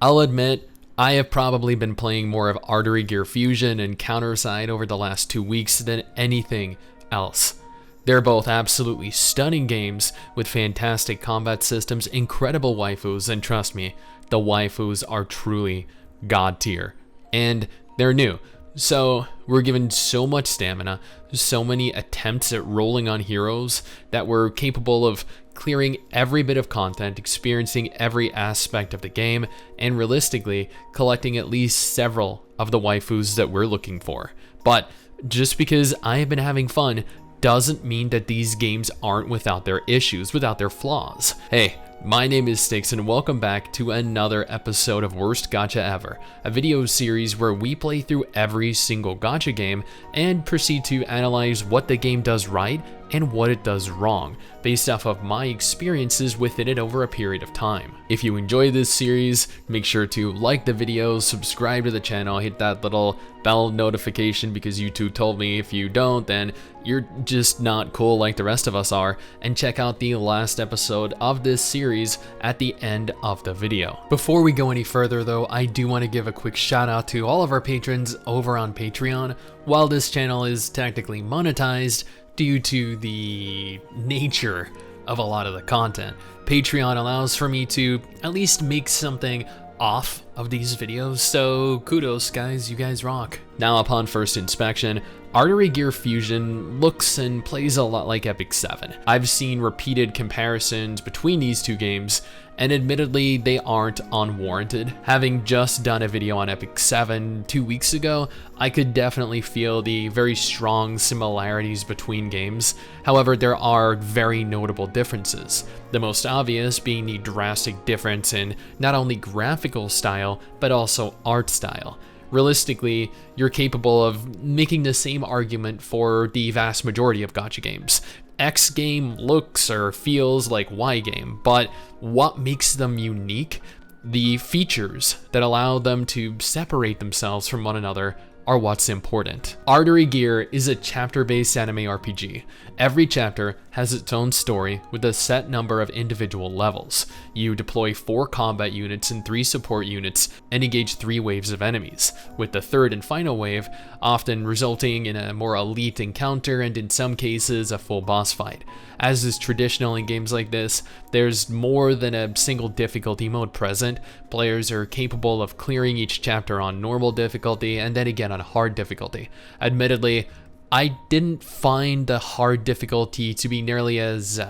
I'll admit, I have probably been playing more of Artery Gear Fusion and Counterside over the last 2 weeks than anything else. They're both absolutely stunning games with fantastic combat systems, incredible waifus, and trust me, the waifus are truly god tier. And they're new, so we're given so much stamina, so many attempts at rolling on heroes that we're capable of clearing every bit of content, experiencing every aspect of the game, and realistically collecting at least several of the waifus that we're looking for. But just because I have been having fun doesn't mean that these games aren't without their issues, without their flaws. Hey, my name is Stix and welcome back to another episode of Worst Gacha Ever, a video series where we play through every single gacha game and proceed to analyze what the game does right and what it does wrong, based off of my experiences within it over a period of time. If you enjoy this series, make sure to like the video, subscribe to the channel, hit that little bell notification because YouTube told me if you don't, then you're just not cool like the rest of us are, and check out the last episode of this series at the end of the video. Before we go any further though, I do want to give a quick shout out to all of our patrons over on Patreon. While this channel is technically monetized, due to the nature of a lot of the content, Patreon allows for me to at least make something off of these videos, so kudos guys, you guys rock. Now upon first inspection, Artery Gear Fusion looks and plays a lot like Epic 7. I've seen repeated comparisons between these two games, and admittedly they aren't unwarranted. Having just done a video on Epic 7 2 weeks ago, I could definitely feel the very strong similarities between games. However, there are very notable differences. The most obvious being the drastic difference in not only graphical style, but also art style. Realistically, you're capable of making the same argument for the vast majority of gacha games. X game looks or feels like Y game, but what makes them unique? The features that allow them to separate themselves from one another are what's important. Artery Gear is a chapter-based anime RPG. Every chapter has its own story with a set number of individual levels. You deploy 4 combat units and 3 support units and engage 3 waves of enemies, with the third and final wave often resulting in a more elite encounter and in some cases a full boss fight. As is traditional in games like this, there's more than a single difficulty mode present. Players are capable of clearing each chapter on normal difficulty and then again on hard difficulty. Admittedly, I didn't find the hard difficulty to be nearly as,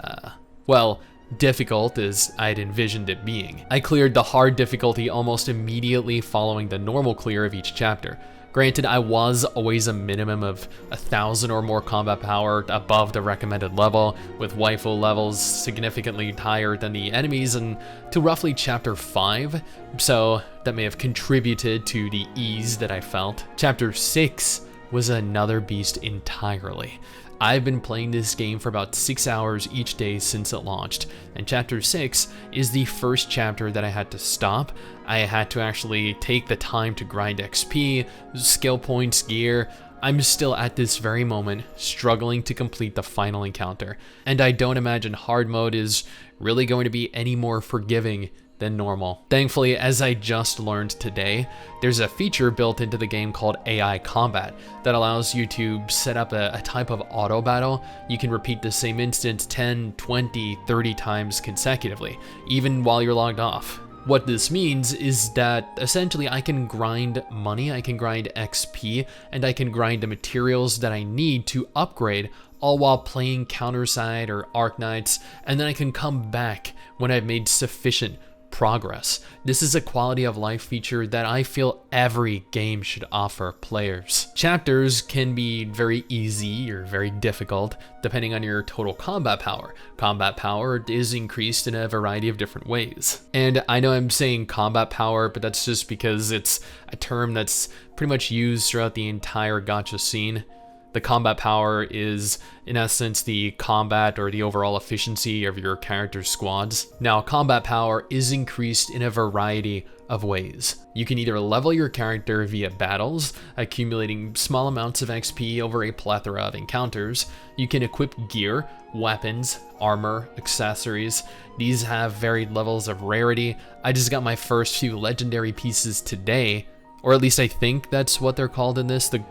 difficult as I'd envisioned it being. I cleared the hard difficulty almost immediately following the normal clear of each chapter. Granted, I was always a minimum of 1,000 or more combat power above the recommended level, with waifu levels significantly higher than the enemies and to roughly chapter 5, so that may have contributed to the ease that I felt. Chapter 6 was another beast entirely. I've been playing this game for about 6 hours each day since it launched, and Chapter 6 is the first chapter that I had to stop. I had to actually take the time to grind XP, skill points, gear. I'm still at this very moment struggling to complete the final encounter, and I don't imagine hard mode is really going to be any more forgiving than normal. Thankfully, as I just learned today, there's a feature built into the game called AI Combat that allows you to set up a type of auto battle. You can repeat the same instance 10, 20, 30 times consecutively, even while you're logged off. What this means is that essentially I can grind money, I can grind XP, and I can grind the materials that I need to upgrade, all while playing Counterside or Arknights, and then I can come back when I've made sufficient progress. This is a quality of life feature that I feel every game should offer players. Chapters can be very easy or very difficult depending on your total combat power. Combat power is increased in a variety of different ways. And I know I'm saying combat power, but that's just because it's a term that's pretty much used throughout the entire gacha scene. The combat power is, in essence, the combat or the overall efficiency of your character's squads. Now, combat power is increased in a variety of ways. You can either level your character via battles, accumulating small amounts of XP over a plethora of encounters. You can equip gear, weapons, armor, accessories. These have varied levels of rarity. I just got my first few legendary pieces today, or at least I think that's what they're called in this, the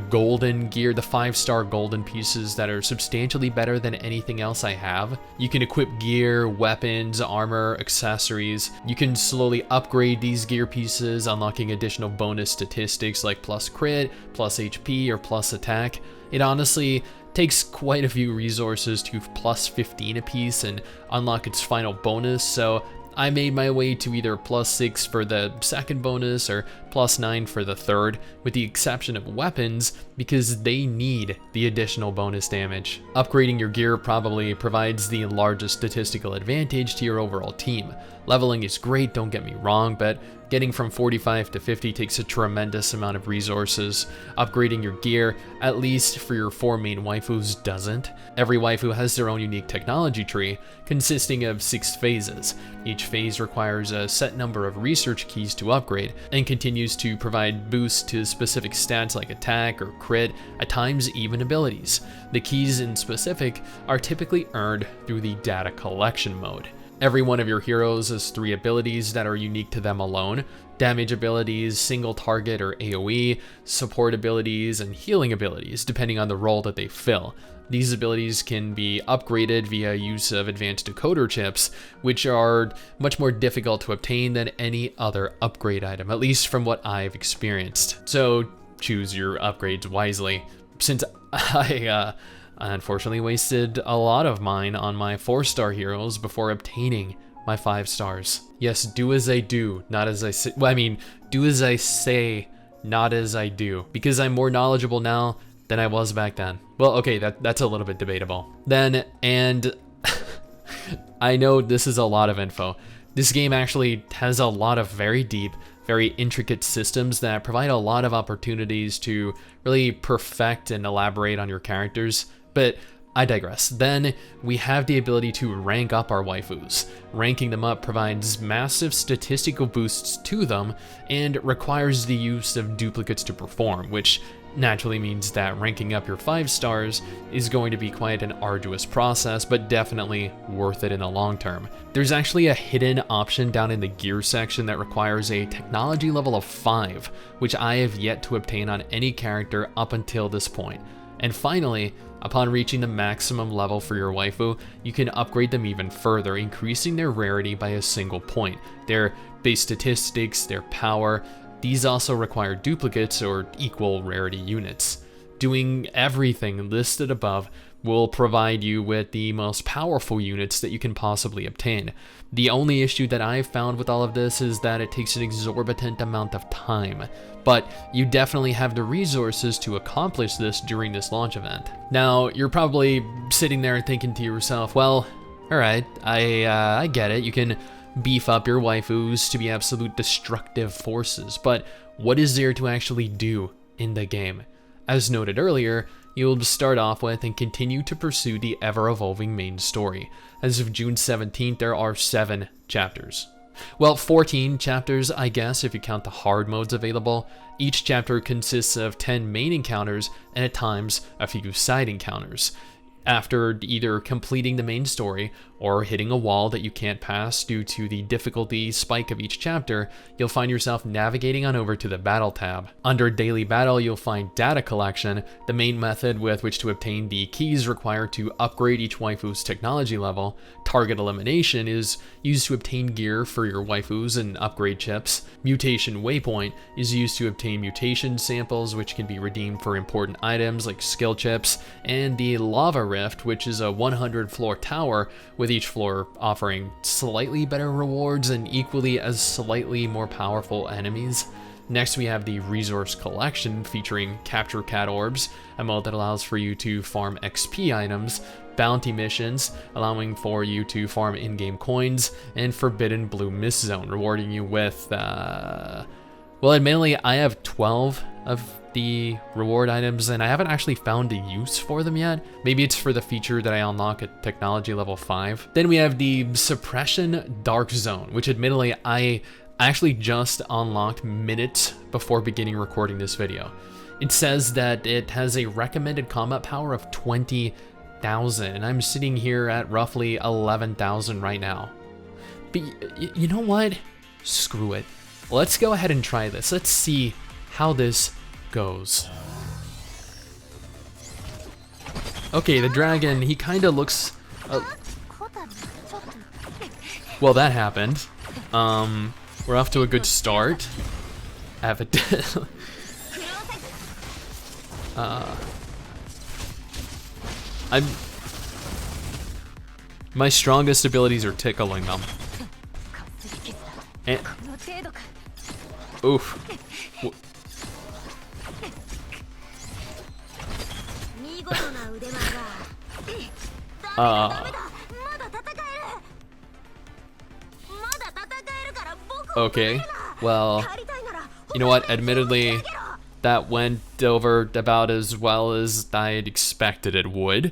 golden gear, the 5-star golden pieces that are substantially better than anything else I have. You can equip gear, weapons, armor, accessories. You can slowly upgrade these gear pieces, unlocking additional bonus statistics like plus crit, plus HP, or plus attack. It honestly takes quite a few resources to plus 15 a piece and unlock its final bonus, so I made my way to either plus 6 for the second bonus or plus 9 for the third, with the exception of weapons, because they need the additional bonus damage. Upgrading your gear probably provides the largest statistical advantage to your overall team. Leveling is great, don't get me wrong, but getting from 45 to 50 takes a tremendous amount of resources. Upgrading your gear, at least for your 4 main waifus, doesn't. Every waifu has their own unique technology tree, consisting of 6 phases. Each phase requires a set number of research keys to upgrade, and continues to provide boosts to specific stats like attack or crit, at times even abilities. The keys in specific are typically earned through the data collection mode. Every one of your heroes has 3 abilities that are unique to them alone: damage abilities, single target or AoE, support abilities, and healing abilities, depending on the role that they fill. These abilities can be upgraded via use of advanced decoder chips, which are much more difficult to obtain than any other upgrade item, at least from what I've experienced. So choose your upgrades wisely. Since I unfortunately wasted a lot of mine on my 4-star heroes before obtaining my 5 stars. Yes, do as I do, not as I say. Well, I mean, do as I say, not as I do, because I'm more knowledgeable now than I was back then. Well, okay, that's a little bit debatable. Then, and I know this is a lot of info. This game actually has a lot of very deep, very intricate systems that provide a lot of opportunities to really perfect and elaborate on your characters, but I digress. Then we have the ability to rank up our waifus. Ranking them up provides massive statistical boosts to them and requires the use of duplicates to perform, which naturally means that ranking up your 5 stars is going to be quite an arduous process, but definitely worth it in the long term. There's actually a hidden option down in the gear section that requires a technology level of 5, which I have yet to obtain on any character up until this point. And finally, upon reaching the maximum level for your waifu, you can upgrade them even further, increasing their rarity by a single point, their base statistics, their power. These also require duplicates or equal rarity units. Doing everything listed above will provide you with the most powerful units that you can possibly obtain. The only issue that I've found with all of this is that it takes an exorbitant amount of time, but you definitely have the resources to accomplish this during this launch event. Now, you're probably sitting there thinking to yourself, well, alright, I get it, you can beef up your waifus to be absolute destructive forces, but what is there to actually do in the game? As noted earlier, you'll start off with and continue to pursue the ever-evolving main story. As of June 17th, there are 7 chapters. Well, 14 chapters, I guess, if you count the hard modes available. Each chapter consists of 10 main encounters and at times a few side encounters. After either completing the main story or hitting a wall that you can't pass due to the difficulty spike of each chapter, you'll find yourself navigating on over to the Battle tab. Under Daily Battle, you'll find Data Collection, the main method with which to obtain the keys required to upgrade each waifu's technology level. Target Elimination is used to obtain gear for your waifus and upgrade chips. Mutation Waypoint is used to obtain mutation samples, which can be redeemed for important items like skill chips. And the Lava Rift, which is a 100-floor tower, with each floor offering slightly better rewards and equally as slightly more powerful enemies. Next, we have the Resource Collection, featuring Capture Cat Orbs, a mode that allows for you to farm XP items, Bounty Missions, allowing for you to farm in-game coins, and Forbidden Blue Mist Zone, rewarding you with, well, admittedly, I have 12 of the reward items, and I haven't actually found a use for them yet. Maybe it's for the feature that I unlock at technology level 5. Then we have the Suppression Dark Zone, which admittedly I actually just unlocked minutes before beginning recording this video. It says that it has a recommended combat power of 20,000, and I'm sitting here at roughly 11,000 right now. But you know what? Screw it. Let's go ahead and try this. Let's see how this goes. Okay, the dragon, he kind of looks... well, that happened. We're off to a good start. My strongest abilities are tickling them. And, oof. Okay, well, you know what, admittedly, that went over about as well as I had expected it would.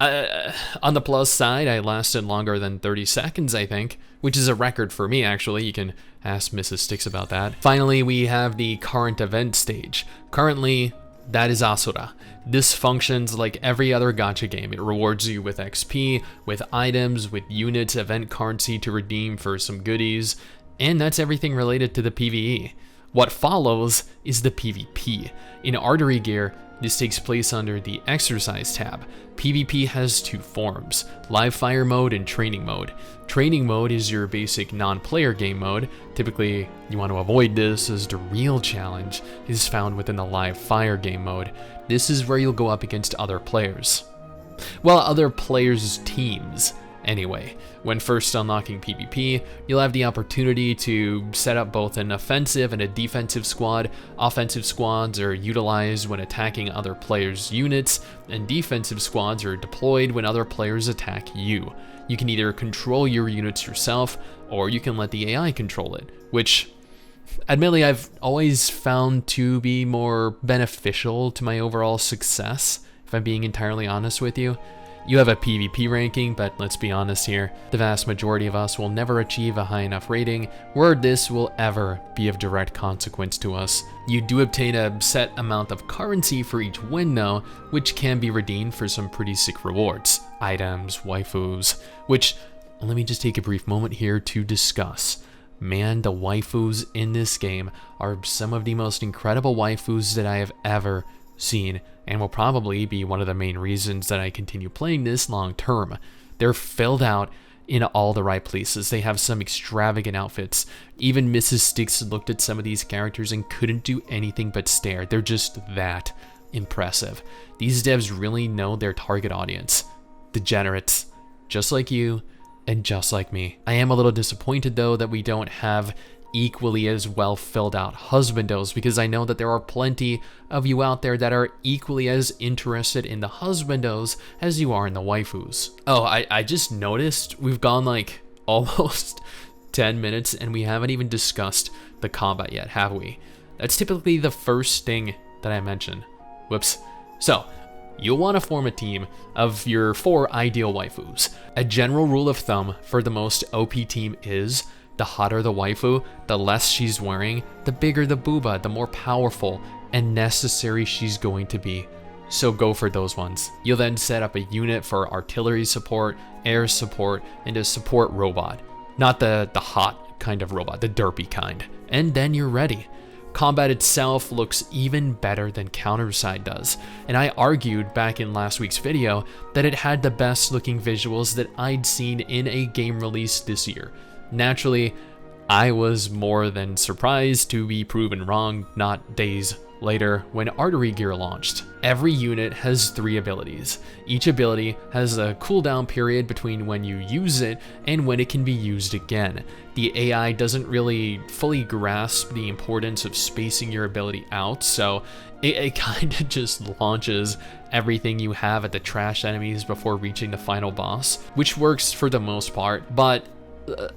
On the plus side, I lasted longer than 30 seconds, I think, which is a record for me, actually. You can ask Mrs. Stix about that. Finally, we have the current event stage. Currently, that is Asura. This functions like every other gacha game. It rewards you with XP, with items, with units, event currency to redeem for some goodies, and that's everything related to the PvE. What follows is the PvP. In Artery Gear, this takes place under the Exercise tab. PvP has two forms, live fire mode and training mode. Training mode is your basic non-player game mode. Typically, you want to avoid this as the real challenge is found within the live fire game mode. This is where you'll go up against other players. Well, other players' teams. Anyway, when first unlocking PvP, you'll have the opportunity to set up both an offensive and a defensive squad. Offensive squads are utilized when attacking other players' units, and defensive squads are deployed when other players attack you. You can either control your units yourself, or you can let the AI control it, which, admittedly, I've always found to be more beneficial to my overall success, if I'm being entirely honest with you. You have a PvP ranking, but let's be honest here, the vast majority of us will never achieve a high enough rating where this will ever be of direct consequence to us. You do obtain a set amount of currency for each win though, which can be redeemed for some pretty sick rewards, items, waifus, which, let me just take a brief moment here to discuss. Man, the waifus in this game are some of the most incredible waifus that I have ever seen, and will probably be one of the main reasons that I continue playing this long term. They're filled out in all the right places. They have some extravagant outfits. Even Mrs. Stix looked at some of these characters and couldn't do anything but stare. They're just that impressive. These devs really know their target audience. Degenerates, just like you and just like me. I am a little disappointed though that we don't have equally as well filled out husbandos, because I know that there are plenty of you out there that are equally as interested in the husbandos as you are in the waifus. Oh, I just noticed we've gone like almost 10 minutes and we haven't even discussed the combat yet, have we? That's typically the first thing that I mention. Whoops. So, you'll want to form a team of your 4 ideal waifus. A general rule of thumb for the most OP team is the hotter the waifu, the less she's wearing, the bigger the booba, the more powerful and necessary she's going to be. So go for those ones. You'll then set up a unit for artillery support, air support, and a support robot. Not the hot kind of robot, the derpy kind. And then you're ready. Combat itself looks even better than Counterside does, and I argued back in last week's video that it had the best looking visuals that I'd seen in a game release this year. Naturally, I was more than surprised to be proven wrong not days later when Artery Gear launched. Every unit has 3 abilities. Each ability has a cooldown period between when you use it and when it can be used again. The AI doesn't really fully grasp the importance of spacing your ability out, so it kind of just launches everything you have at the trash enemies before reaching the final boss, which works for the most part, but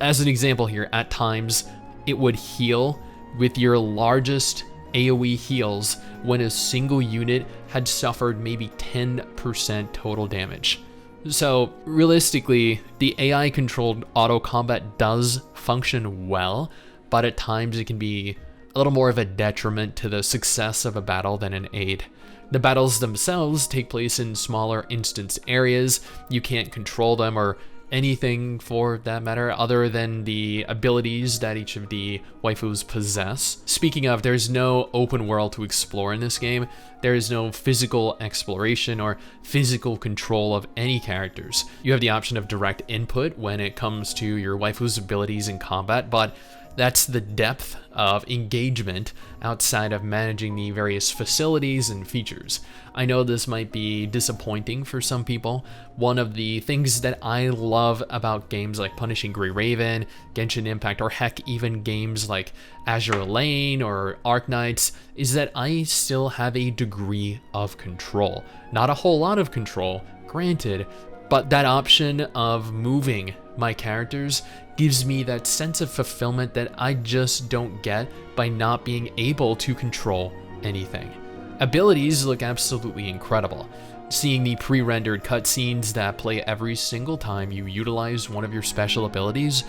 as an example here, at times it would heal with your largest AoE heals when a single unit had suffered maybe 10% total damage. So realistically, the AI controlled auto combat does function well, but at times it can be a little more of a detriment to the success of a battle than an aid. The battles themselves take place in smaller instance areas. You can't control them or anything for that matter other than the abilities that each of the waifus possess. Speaking of, there's no open world to explore in this game. There is no physical exploration or physical control of any characters. You have the option of direct input when it comes to your waifu's abilities in combat, but that's the depth of engagement outside of managing the various facilities and features. I know this might be disappointing for some people. One of the things that I love about games like Punishing Gray Raven, Genshin Impact, or heck, even games like Azure Lane or Arknights is that I still have a degree of control. Not a whole lot of control, granted, but that option of moving my characters gives me that sense of fulfillment that I just don't get by not being able to control anything. Abilities look absolutely incredible. Seeing the pre-rendered cutscenes that play every single time you utilize one of your special abilities.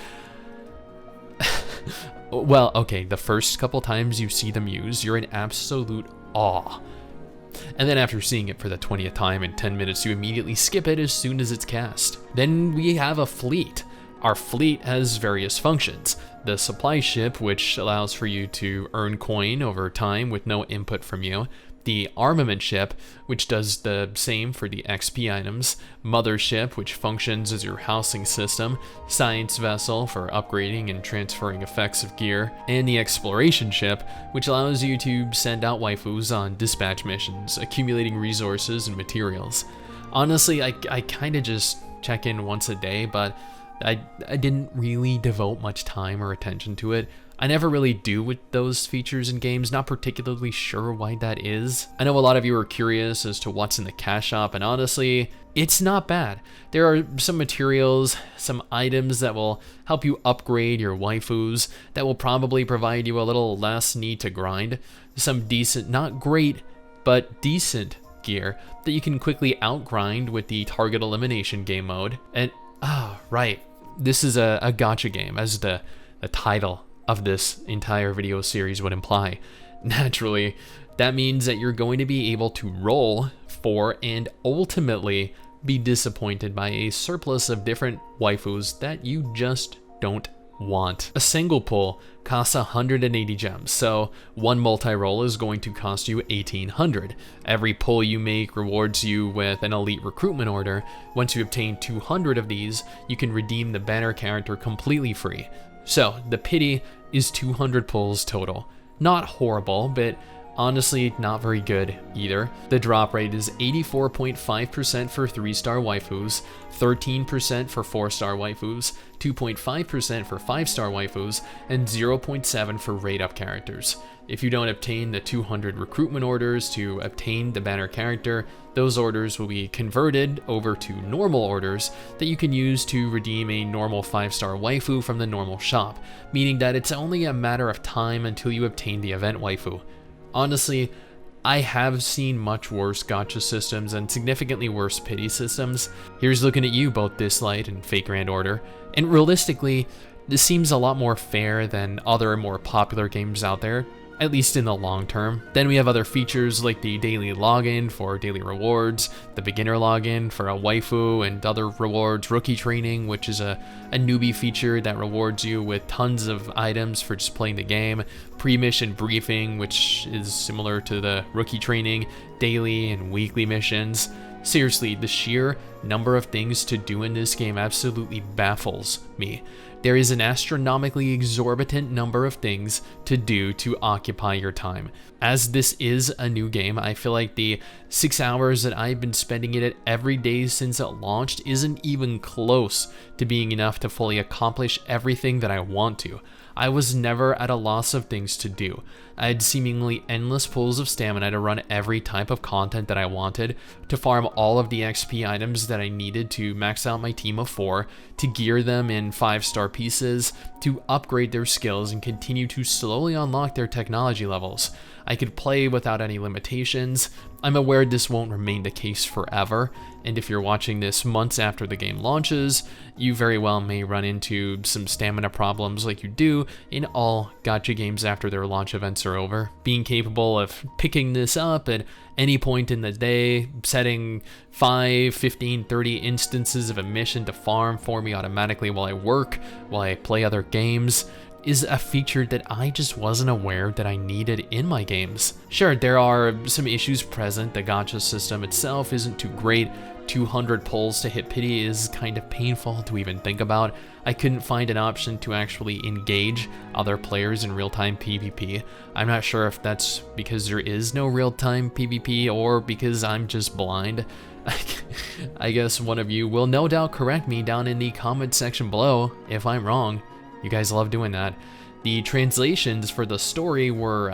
Well, okay, the first couple times you see them used, you're in absolute awe. And then after seeing it for the 20th time in 10 minutes, you immediately skip it as soon as it's cast. Then we have a fleet. Our fleet has various functions. The supply ship, which allows for you to earn coin over time with no input from you. The armament ship, which does the same for the XP items. Mothership, which functions as your housing system. Science vessel for upgrading and transferring effects of gear. And the exploration ship, which allows you to send out waifus on dispatch missions, accumulating resources and materials. Honestly, I kind of just check in once a day, but I didn't really devote much time or attention to it. I never really do with those features in games, not particularly sure why that is. I know a lot of you are curious as to what's in the cash shop, and honestly, it's not bad. There are some materials, some items that will help you upgrade your waifus, that will probably provide you a little less need to grind. Some decent, not great, but decent gear that you can quickly outgrind with the target elimination game mode. And, right, this is a gacha game, as the title of this entire video series would imply. Naturally, that means that you're going to be able to roll for and ultimately be disappointed by a surplus of different waifus that you just don't want. A single pull costs 180 gems, so one multi-roll is going to cost you 1800. Every pull you make rewards you with an elite recruitment order. Once you obtain 200 of these, you can redeem the banner character completely free. So the pity is 200 pulls total. Not horrible, but honestly not very good either. The drop rate is 84.5% for 3-star waifus, 13% for 4-star waifus, 2.5% for 5-star waifus, and 0.7% for rate-up characters. If you don't obtain the 200 recruitment orders to obtain the banner character, those orders will be converted over to normal orders that you can use to redeem a normal 5-star waifu from the normal shop, meaning that it's only a matter of time until you obtain the event waifu. Honestly, I have seen much worse gacha systems and significantly worse pity systems. Here's looking at you, both this light and fake grand order. And realistically, this seems a lot more fair than other more popular games out there, at least in the long term. Then we have other features like the daily login for daily rewards, the beginner login for a waifu and other rewards, rookie training, which is a newbie feature that rewards you with tons of items for just playing the game, pre-mission briefing, which is similar to the rookie training, daily and weekly missions. Seriously, the sheer number of things to do in this game absolutely baffles me. There is an astronomically exorbitant number of things to do to occupy your time. As this is a new game, I feel like the 6 hours that I've been spending in it every day since it launched isn't even close to being enough to fully accomplish everything that I want to. I was never at a loss of things to do. I had seemingly endless pools of stamina to run every type of content that I wanted, to farm all of the XP items that I needed to max out my team of 4, to gear them in 5-star pieces, to upgrade their skills and continue to slowly unlock their technology levels. I could play without any limitations. I'm aware this won't remain the case forever, and if you're watching this months after the game launches, you very well may run into some stamina problems like you do in all gacha games after their launch events are over. Being capable of picking this up at any point in the day, setting 5, 15, 30 instances of a mission to farm for me automatically while I work, while I play other games, is a feature that I just wasn't aware that I needed in my games. Sure, there are some issues present. The gacha system itself isn't too great. 200 pulls to hit pity is kind of painful to even think about. I couldn't find an option to actually engage other players in real-time PvP. I'm not sure if that's because there is no real-time PvP or because I'm just blind. I guess one of you will no doubt correct me down in the comment section below if I'm wrong. You guys love doing that. The translations for the story were,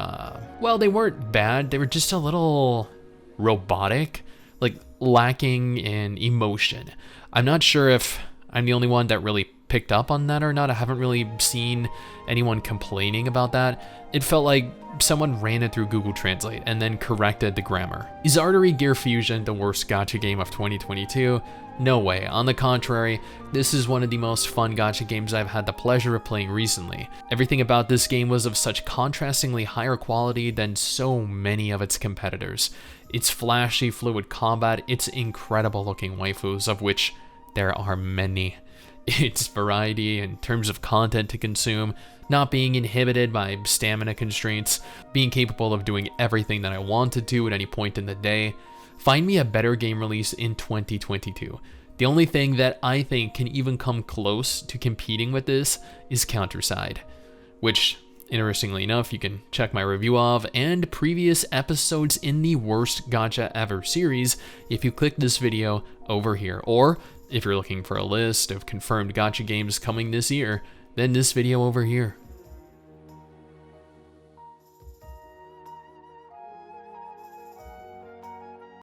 well, they weren't bad. They were just a little robotic, like lacking in emotion. I'm not sure if I'm the only one that really picked up on that or not. I haven't really seen anyone complaining about that. It felt like someone ran it through Google Translate and then corrected the grammar. Is Artery Gear Fusion the worst gacha game of 2022? No way. On the contrary, this is one of the most fun gacha games I've had the pleasure of playing recently. Everything about this game was of such contrastingly higher quality than so many of its competitors. Its flashy, fluid combat, its incredible looking waifus, of which there are many. Its variety in terms of content to consume, not being inhibited by stamina constraints, being capable of doing everything that I wanted to at any point in the day. Find me a better game release in 2022. The only thing that I think can even come close to competing with this is Counterside, which, interestingly enough, you can check my review of and previous episodes in the Worst Gacha Ever series if you click this video over here, or if you're looking for a list of confirmed gacha games coming this year, then this video over here.